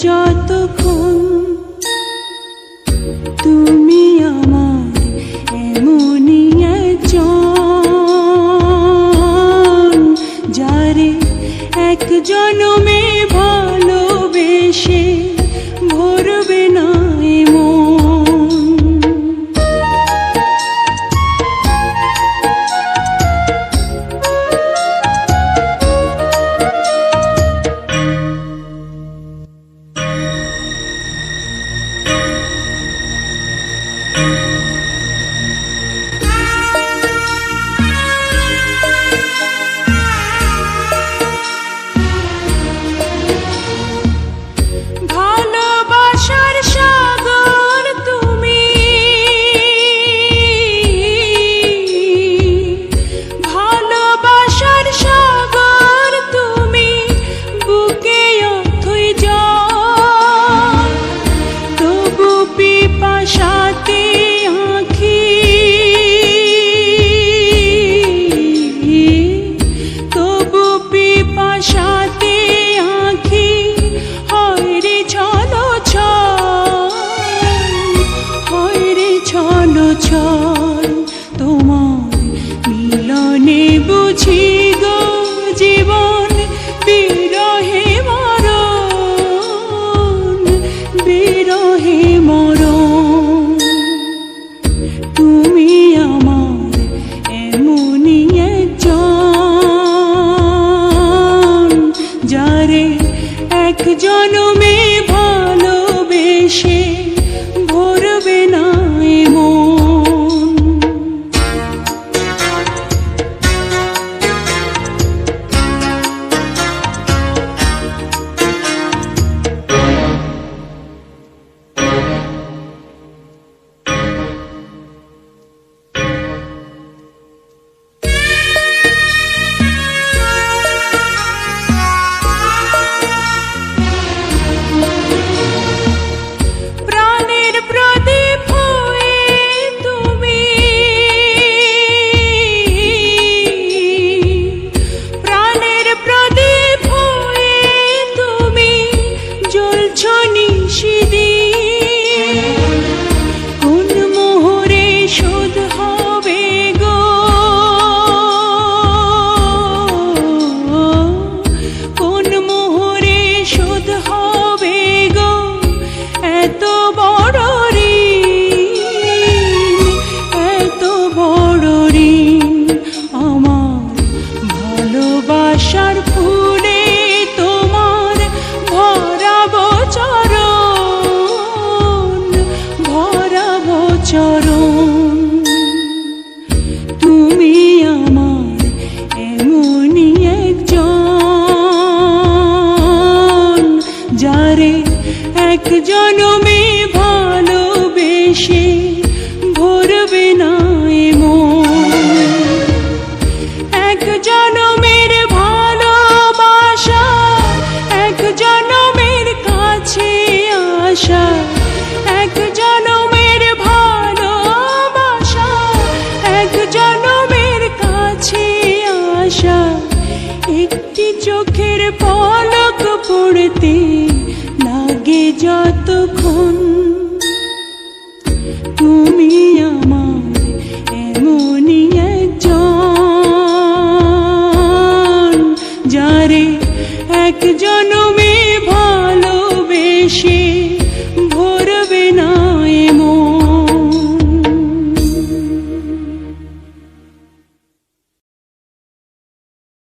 যতক্ষণ তুমি আমার এমনই একজন, যারে এক জনমে ভালোবেসে ভরবে না মন। ভালোবাসার সাগর তুমি, ভালোবাসার সাগর তুমি, বুকে অথই জল, তবু পিপাসাতে আঁখি, তবু পিপাসাতে আঁখি হয় রে ছলো ছল। তোমার মিলনে বুঝি গো জীবন বিরহে মরণ, বিরহে মরণ। তুমি আমার এমনই একজন, যারে এক জনমে ভালোবেসে ভরবে না মন। কোন মোহরে শোধ হবে গো, কোন মোহরে শোধ হবে গো এত বড় ঋণ, এত বড় ঋণ। আমার ভালোবাসার ফুলে তোমার ভরাবো চরণ, ভরাবো চরণ।